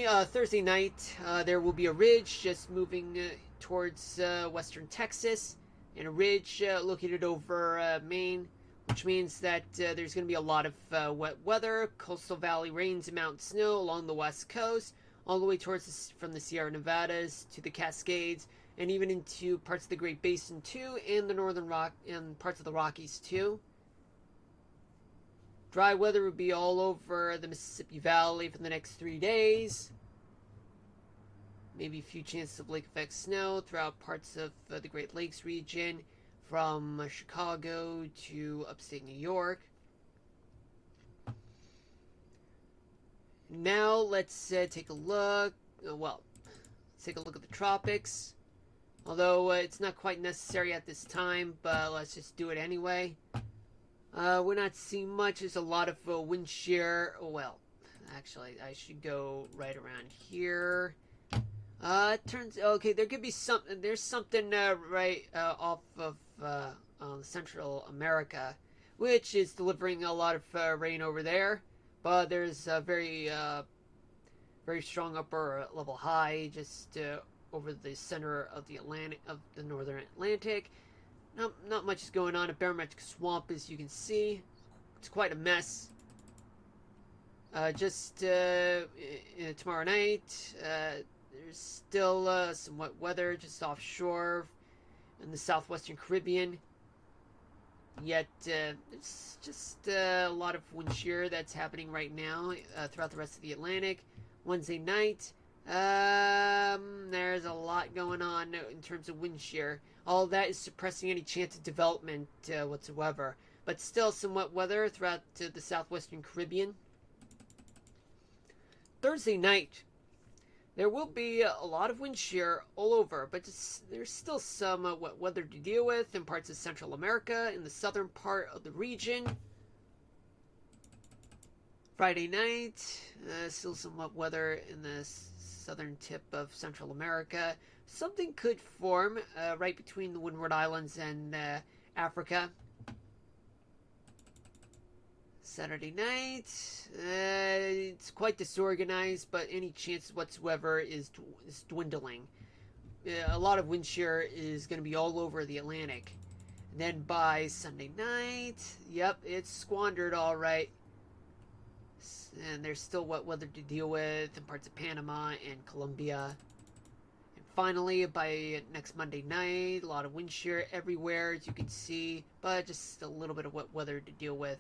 Thursday night, there will be a ridge just moving towards western Texas, and a ridge located over Maine, which means that there's going to be a lot of wet weather, coastal valley rains and mountain snow along the west coast, all the way towards from the Sierra Nevadas to the Cascades, and even into parts of the Great Basin too, and the northern rock and parts of the Rockies too. Dry weather would be all over the Mississippi Valley for the next 3 days. Maybe a few chances of lake effect snow throughout parts of the Great Lakes region, from Chicago to upstate New York. Now let's take a look. Let's take a look at the tropics. Although it's not quite necessary at this time, but let's just do it anyway. We're not seeing much. There's a lot of wind shear. Well, actually, I should go right around here. Turns okay. There could be something. There's something right off of Central America, which is delivering a lot of rain over there. But there's a very strong upper level high just over the center of the northern Atlantic. Not much is going on. A barometric swamp, as you can see. It's quite a mess. Tomorrow night, there's still some wet weather just offshore in the southwestern Caribbean. Yet, it's just a lot of wind shear that's happening right now throughout the rest of the Atlantic. Wednesday night, there's a lot going on in terms of wind shear. All that is suppressing any chance of development whatsoever. But still some wet weather throughout the southwestern Caribbean. Thursday night, there will be a lot of wind shear all over, but there's still some wet weather to deal with in parts of Central America, in the southern part of the region. Friday night, still some wet weather in the southern tip of Central America. Something could form right between the Windward Islands and Africa. Saturday night, it's quite disorganized, but any chance whatsoever is dwindling. A lot of wind shear is going to be all over the Atlantic. And then by Sunday night, yep, it's squandered all right. And there's still wet weather to deal with in parts of Panama and Colombia. And finally, by next Monday night, a lot of wind shear everywhere, as you can see, but just a little bit of wet weather to deal with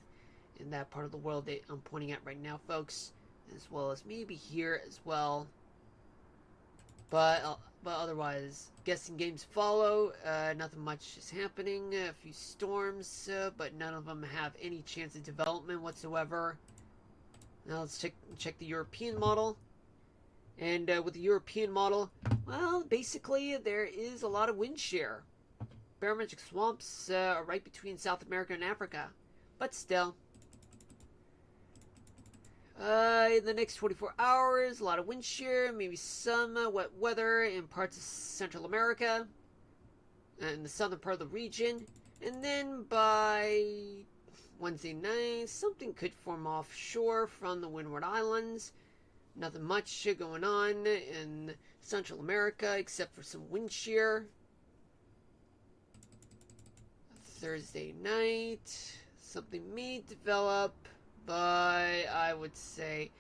in that part of the world that I'm pointing at right now, folks, as well as maybe here as well. But otherwise, guessing games follow. Nothing much is happening. A few storms, but none of them have any chance of development whatsoever. Now let's check the European model. And with the European model, well, basically there is a lot of wind shear. Barometric swamps are right between South America and Africa. But still, in the next 24 hours, a lot of wind shear, maybe some wet weather in parts of Central America and the southern part of the region. And then by Wednesday night, something could form offshore from the Windward Islands. Nothing much going on in Central America except for some wind shear. Thursday night, something may develop, but I would say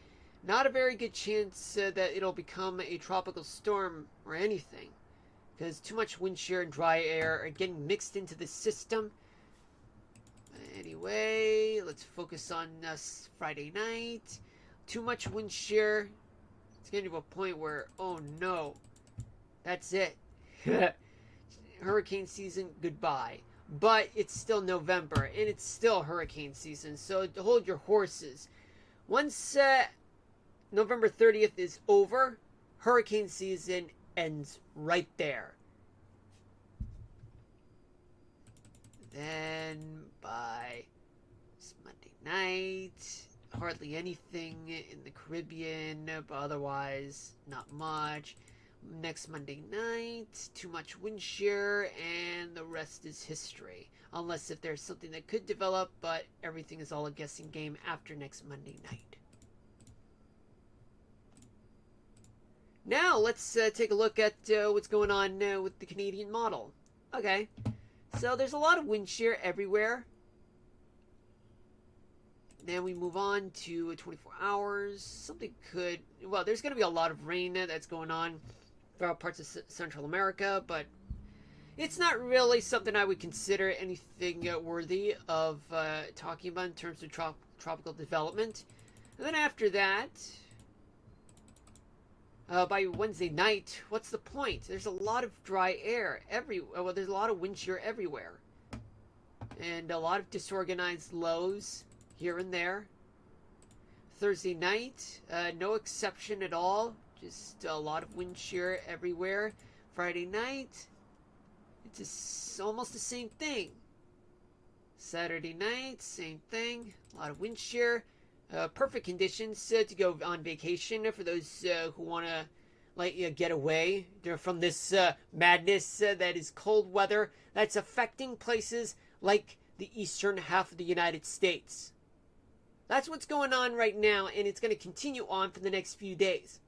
not a very good chance that it'll become a tropical storm or anything, because too much wind shear and dry air are getting mixed into the system. Anyway, let's focus on Friday night. Too much wind shear. It's getting to a point where, oh no, that's it. Hurricane season, goodbye. But it's still November, and it's still hurricane season, so hold your horses. Once November 30th is over, hurricane season ends right there. Then by Monday night, hardly anything in the Caribbean, but otherwise not much. Next Monday night, too much wind shear, and the rest is history. Unless if there's something that could develop, but everything is all a guessing game after next Monday night. Now let's take a look at what's going on with the Canadian model. Okay, so there's a lot of wind shear everywhere. Then we move on to 24 hours. Something could... Well, there's going to be a lot of rain that's going on throughout parts of Central America, but it's not really something I would consider anything worthy of talking about in terms of tropical development. And then after that, by Wednesday night, what's the point? There's a lot of dry air well, there's a lot of wind shear everywhere. And a lot of disorganized lows here and there. Thursday night, no exception at all. Just a lot of wind shear everywhere. Friday night, it's almost the same thing. Saturday night, same thing. A lot of wind shear. Perfect conditions to go on vacation for those who want to get away from this madness that is cold weather that's affecting places like the eastern half of the United States. That's what's going on right now, and it's going to continue on for the next few days.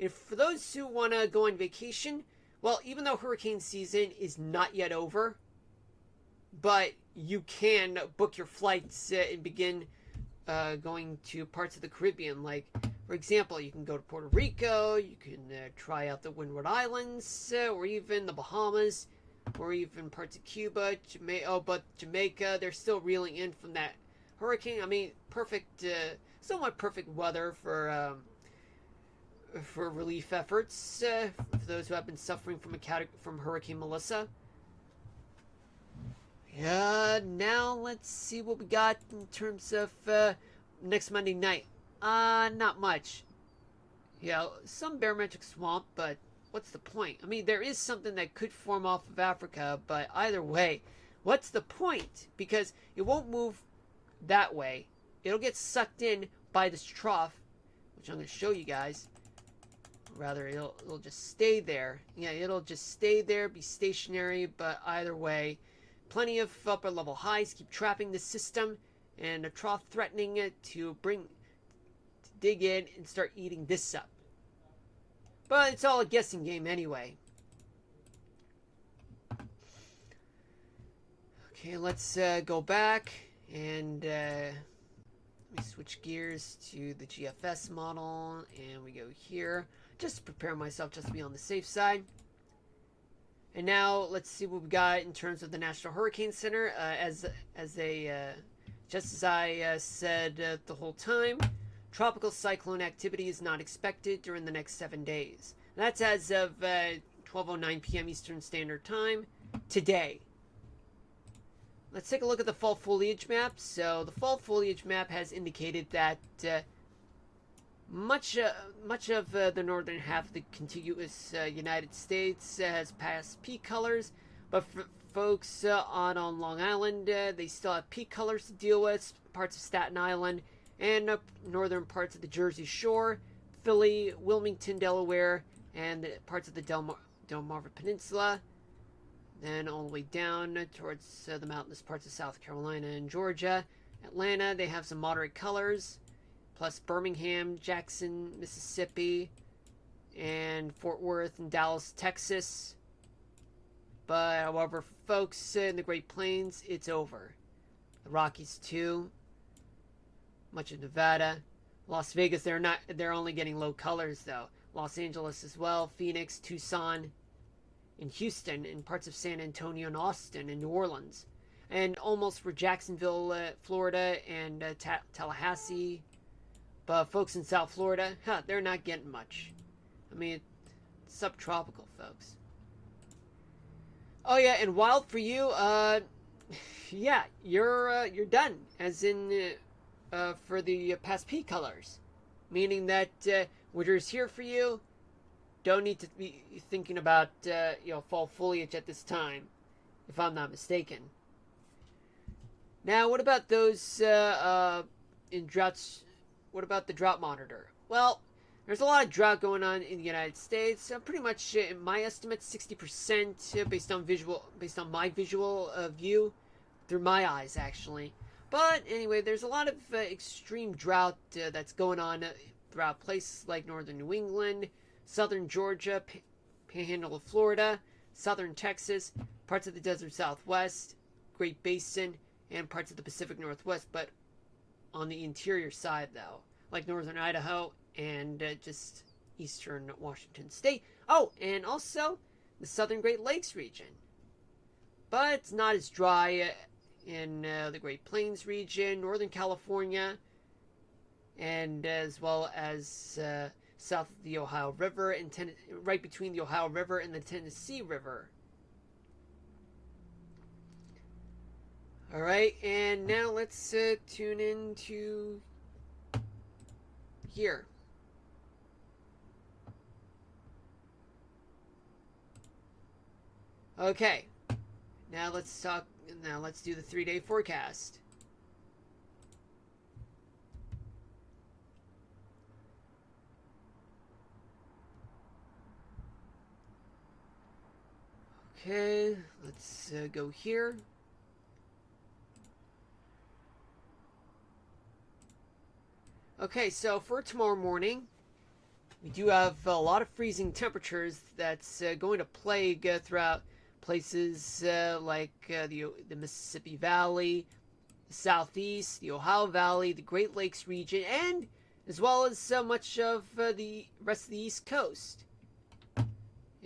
And for those who want to go on vacation, well, even though hurricane season is not yet over, but you can book your flights and begin going to parts of the Caribbean. Like, for example, you can go to Puerto Rico, you can try out the Windward Islands, or even the Bahamas, or even parts of Cuba, but Jamaica, they're still reeling in from that hurricane. I mean, perfect, somewhat perfect weather for relief efforts for those who have been suffering from Hurricane Melissa. Now let's see what we got in terms of next Monday night. Not much. Yeah, some barometric swamp, but what's the point? I mean, there is something that could form off of Africa, but either way, what's the point? Because it won't move that way. It'll get sucked in by this trough, which I'm going to show you guys. Rather, it'll just stay there. Yeah, it'll just stay there, be stationary, but either way, plenty of upper level highs keep trapping the system, and a trough threatening it to dig in and start eating this up. But it's all a guessing game anyway. Okay, let's go back and let me switch gears to the GFS model, and we go here just to prepare myself, just to be on the safe side. And now let's see what we got in terms of the National Hurricane Center. Just as I said the whole time, tropical cyclone activity is not expected during the next 7 days. And that's as of 12:09 p.m. Eastern Standard Time today. Let's take a look at the fall foliage map. So the fall foliage map has indicated that much of the northern half of the contiguous United States has passed peak colors, but for folks on Long Island, they still have peak colors to deal with. Parts of Staten Island and northern parts of the Jersey Shore, Philly, Wilmington, Delaware, and parts of the Delmarva Peninsula. Then all the way down towards the mountainous parts of South Carolina and Georgia. Atlanta, they have some moderate colors. Plus Birmingham, Jackson, Mississippi, and Fort Worth and Dallas, Texas. But however, folks in the Great Plains, it's over. The Rockies too. Much of Nevada. Las Vegas, they're only getting low colors though. Los Angeles as well, Phoenix, Tucson, and Houston, and parts of San Antonio and Austin and New Orleans. And almost for Jacksonville, Florida, and Tallahassee. But folks in South Florida, they're not getting much. I mean, it's subtropical, folks. Oh yeah, and wild for you, yeah, you're done. As in, for the past peak colors, meaning that winter is here for you. Don't need to be thinking about fall foliage at this time, if I'm not mistaken. Now, what about those in droughts? What about the drought monitor? Well, there's a lot of drought going on in the United States. Pretty much, in my estimate, 60% based on my visual view, through my eyes, actually. But anyway, there's a lot of extreme drought that's going on throughout places like northern New England, southern Georgia, panhandle of Florida, southern Texas, parts of the desert Southwest, Great Basin, and parts of the Pacific Northwest, but on the interior side, though, like northern Idaho and just eastern Washington State. Oh, and also the southern Great Lakes region. But it's not as dry in the Great Plains region, northern California, and as well as south of the Ohio River, and right between the Ohio River and the Tennessee River. All right, and now let's tune into here. Okay, now let's talk. Now let's do the 3-day forecast. Okay, let's go here. Okay, so for tomorrow morning, we do have a lot of freezing temperatures that's going to plague throughout places like the Mississippi Valley, the Southeast, the Ohio Valley, the Great Lakes region, and as well as much of the rest of the East Coast.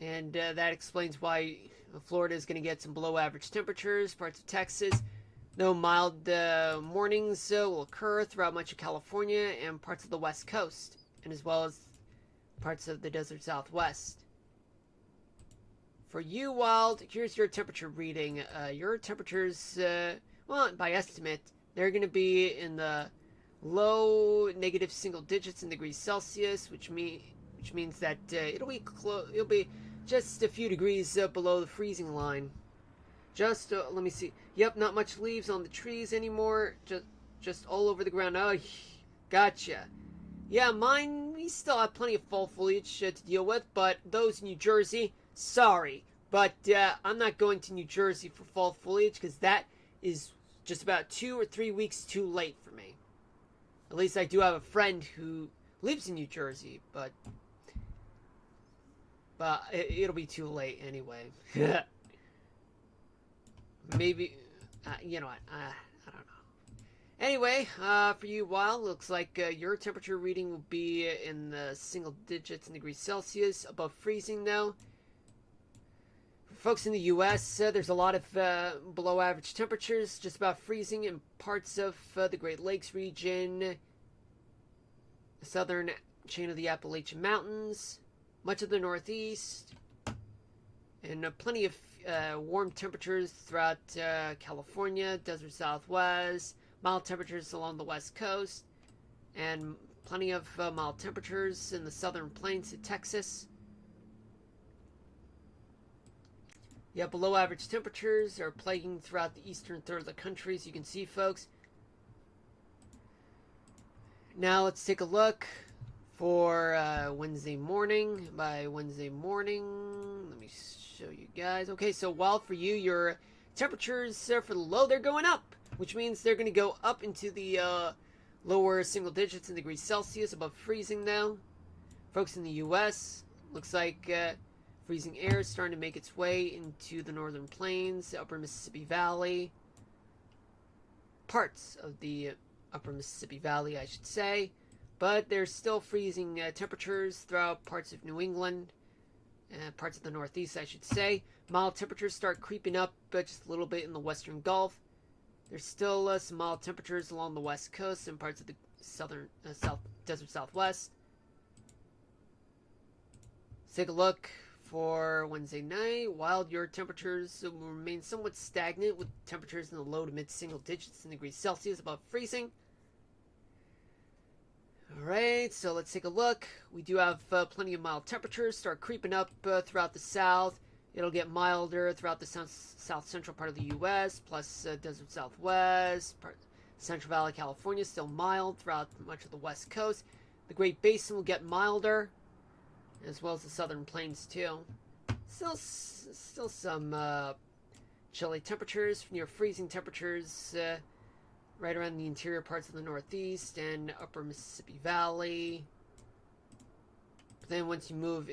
And that explains why Florida is going to get some below average temperatures, parts of Texas. No mild mornings will occur throughout much of California and parts of the West Coast, and as well as parts of the desert Southwest. For you, Wild, here's your temperature reading. Your temperatures, well, by estimate, they're going to be in the low negative single digits in degrees Celsius, which means that it'll be just a few degrees below the freezing line. Just let me see. Yep, not much leaves on the trees anymore. Just all over the ground. Oh, gotcha. Yeah, mine, we still have plenty of fall foliage to deal with, but those in New Jersey, sorry. But I'm not going to New Jersey for fall foliage because that is just about 2 or 3 weeks too late for me. At least I do have a friend who lives in New Jersey, but it'll be too late anyway. Maybe, you know what, I don't know. Anyway, for you, Wild, looks like your temperature reading will be in the single digits in degrees Celsius, above freezing, though. For folks in the U.S., there's a lot of below average temperatures, just about freezing in parts of the Great Lakes region, the southern chain of the Appalachian Mountains, much of the Northeast, and plenty of warm temperatures throughout California, desert Southwest, mild temperatures along the West Coast, and plenty of mild temperatures in the southern plains of Texas. Yeah, below average temperatures are plaguing throughout the eastern third of the country, as you can see, folks. Now let's take a look for Wednesday morning. By Wednesday morning, let me show you guys. Okay, so while for you, your temperatures for the low, they're going up, which means they're going to go up into the lower single digits in degrees Celsius, above freezing now. Folks in the U.S., looks like freezing air is starting to make its way into the northern plains, the upper Mississippi Valley, parts of the upper Mississippi Valley, I should say. But there's still freezing temperatures throughout parts of New England, parts of the Northeast, I should say. Mild temperatures start creeping up just a little bit in the Western Gulf. There's still some mild temperatures along the West Coast and parts of the southern desert Southwest. Let's take a look for Wednesday night. Wild, your temperatures will remain somewhat stagnant with temperatures in the low to mid single digits in degrees Celsius, above freezing. Alright, so let's take a look. We do have plenty of mild temperatures start creeping up throughout the south. It'll get milder throughout the south central part of the U.S., plus desert Southwest, Central Valley, California, still mild throughout much of the West Coast. The Great Basin will get milder, as well as the southern plains too. Still some chilly temperatures, near freezing temperatures, right around the interior parts of the Northeast and upper Mississippi Valley, Then once you move